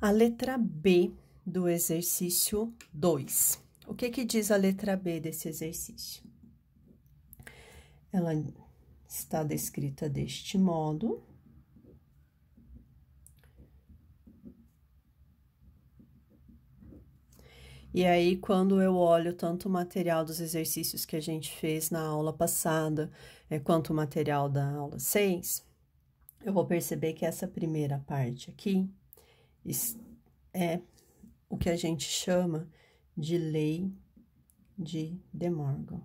A letra B do exercício 2. O que diz a letra B desse exercício? Ela está descrita deste modo. E aí, quando eu olho tanto o material dos exercícios que a gente fez na aula passada, quanto o material da aula 6, eu vou perceber que essa primeira parte aqui é o que a gente chama de lei de De Morgan.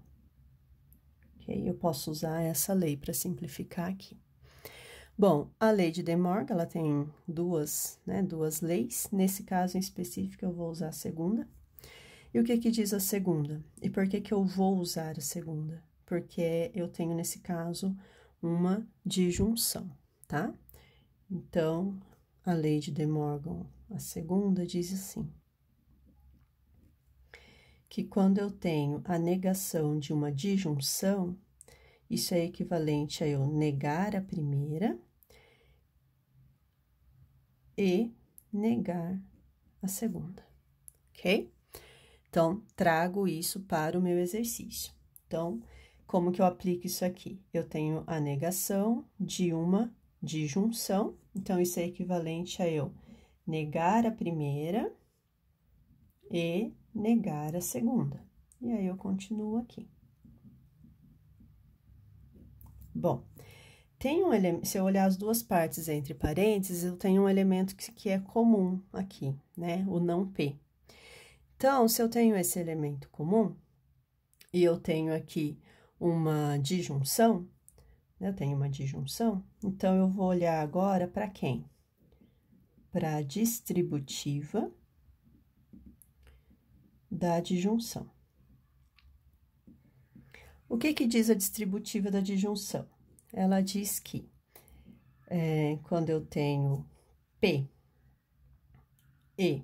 Ok? Eu posso usar essa lei para simplificar aqui. Bom, a lei de De Morgan, ela tem duas leis. Nesse caso em específico, eu vou usar a segunda. E o que diz a segunda? E por que eu vou usar a segunda? Porque eu tenho, nesse caso, uma disjunção, tá? Então, a lei de De Morgan, a segunda, diz assim: que quando eu tenho a negação de uma disjunção, isso é equivalente a eu negar a primeira e negar a segunda, ok? Então, trago isso para o meu exercício. Então, como que eu aplico isso aqui? Eu tenho a negação de uma disjunção, então, isso é equivalente a eu negar a primeira e negar a segunda. E aí, eu continuo aqui. Bom, se eu olhar as duas partes entre parênteses, eu tenho um elemento que é comum aqui, né? O não P. Então, se eu tenho esse elemento comum, e eu tenho aqui uma disjunção, né? Eu tenho uma disjunção, então, eu vou olhar agora para quem? Para a distributiva da disjunção. O que diz a distributiva da disjunção? Ela diz que, quando eu tenho P e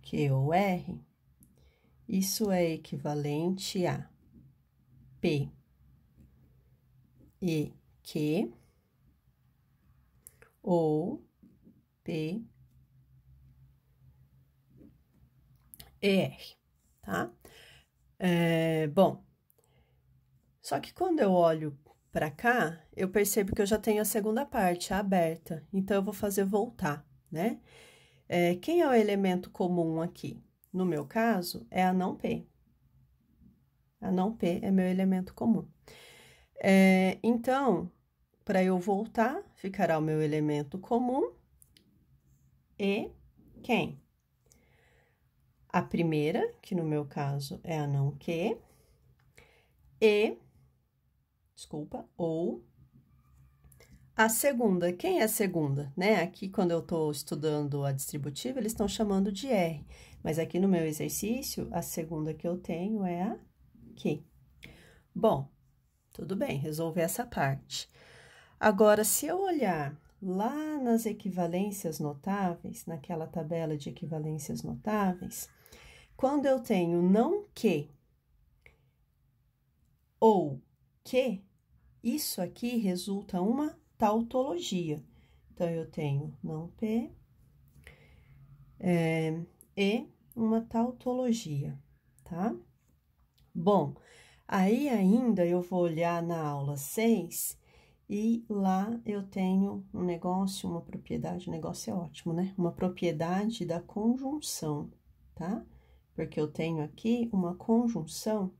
Q ou R, isso é equivalente a P e Q ou P e R, tá? Bom, só que quando eu olho para cá, eu percebo que eu já tenho a segunda parte aberta, então eu vou fazer voltar, né? Quem é o elemento comum aqui? No meu caso, é a não P. A não P é meu elemento comum. Então, para eu voltar, ficará o meu elemento comum e quem? A primeira, que no meu caso é a não Q, ou a segunda. Quem é a segunda, né? Aqui, quando eu estou estudando a distributiva, eles estão chamando de R, mas aqui no meu exercício, a segunda que eu tenho é a Q. Bom, tudo bem, resolver essa parte. Agora, se eu olhar lá nas equivalências notáveis, naquela tabela de equivalências notáveis, quando eu tenho não Q ou Q, isso aqui resulta uma tautologia. Então, eu tenho não P e uma tautologia, tá? Bom, aí ainda eu vou olhar na aula 6 e lá eu tenho um negócio, uma propriedade, negócio é ótimo, né? Uma propriedade da conjunção, tá? Porque eu tenho aqui uma conjunção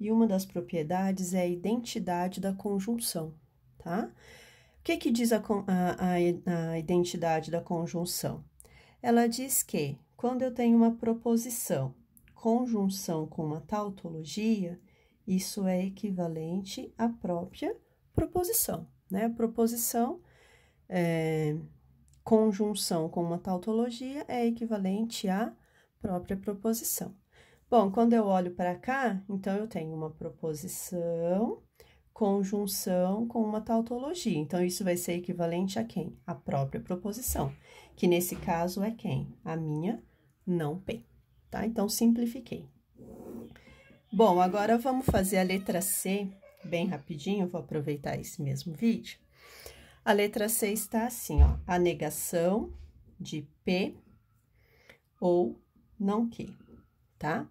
e uma das propriedades é a identidade da conjunção, tá? O que diz a identidade da conjunção? Ela diz que, quando eu tenho uma proposição, conjunção com uma tautologia, isso é equivalente à própria proposição, né? Proposição, conjunção com uma tautologia é equivalente à própria proposição. Bom, quando eu olho para cá, então, eu tenho uma proposição, conjunção com uma tautologia. Então, isso vai ser equivalente a quem? A própria proposição, que nesse caso é quem? A minha não P, tá? Então, simplifiquei. Bom, agora vamos fazer a letra C bem rapidinho, vou aproveitar esse mesmo vídeo. A letra C está assim, ó, a negação de P ou não que, tá?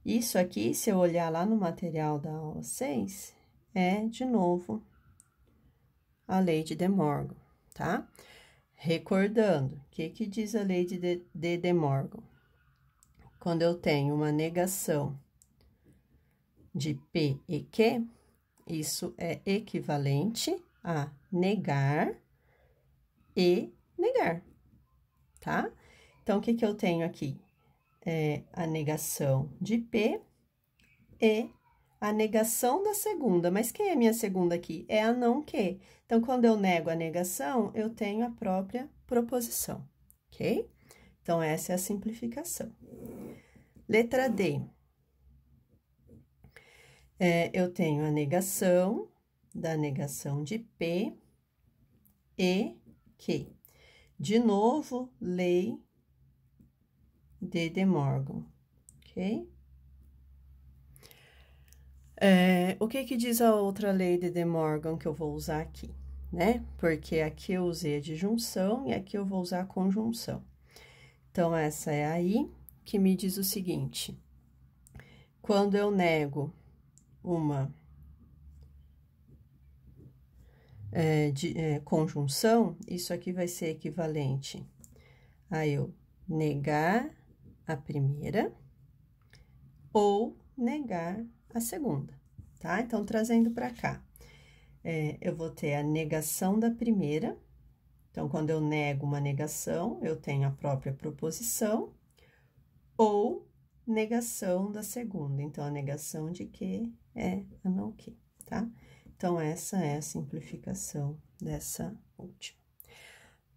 Isso aqui, se eu olhar lá no material da aula 6, é, de novo, a lei de De Morgan, tá? Recordando, o que diz a lei de De Morgan? Quando eu tenho uma negação de P e Q, isso é equivalente a negar e negar, tá? Então, o que eu tenho aqui? É a negação de P e a negação da segunda. Mas quem é a minha segunda aqui? É a não que. Então, quando eu nego a negação, eu tenho a própria proposição, ok? Então, essa é a simplificação. Letra D. Eu tenho a negação da negação de P e que. De novo, lei de De Morgan, ok? O que diz a outra lei de De Morgan que eu vou usar aqui, né? Porque aqui eu usei a disjunção e aqui eu vou usar a conjunção. Então, essa é aí que me diz o seguinte: quando eu nego uma conjunção, isso aqui vai ser equivalente a eu negar a primeira ou negar a segunda, tá? Então, trazendo para cá, eu vou ter a negação da primeira. Então, quando eu nego uma negação, eu tenho a própria proposição ou negação da segunda. Então, a negação de que é a não que, tá? Então, essa é a simplificação dessa última.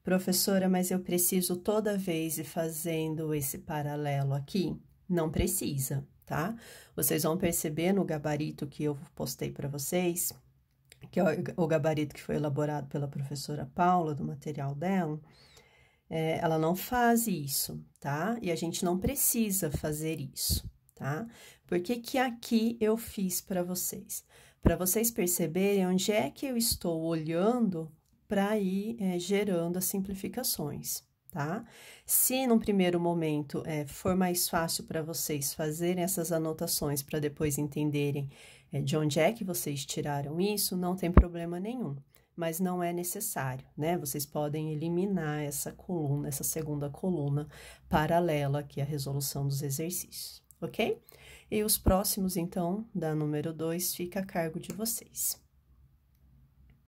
Professora, mas eu preciso toda vez ir fazendo esse paralelo aqui? Não precisa, tá? Vocês vão perceber no gabarito que eu postei para vocês, que é o gabarito que foi elaborado pela professora Paula, do material dela, ela não faz isso, tá? E a gente não precisa fazer isso, tá? Por que aqui eu fiz para vocês? Para vocês perceberem onde é que eu estou olhando para ir gerando as simplificações, tá? Se num primeiro momento for mais fácil para vocês fazerem essas anotações para depois entenderem de onde é que vocês tiraram isso, não tem problema nenhum, mas não é necessário, né? Vocês podem eliminar essa coluna, essa segunda coluna paralela aqui à resolução dos exercícios, ok? E os próximos, então, da número 2, fica a cargo de vocês.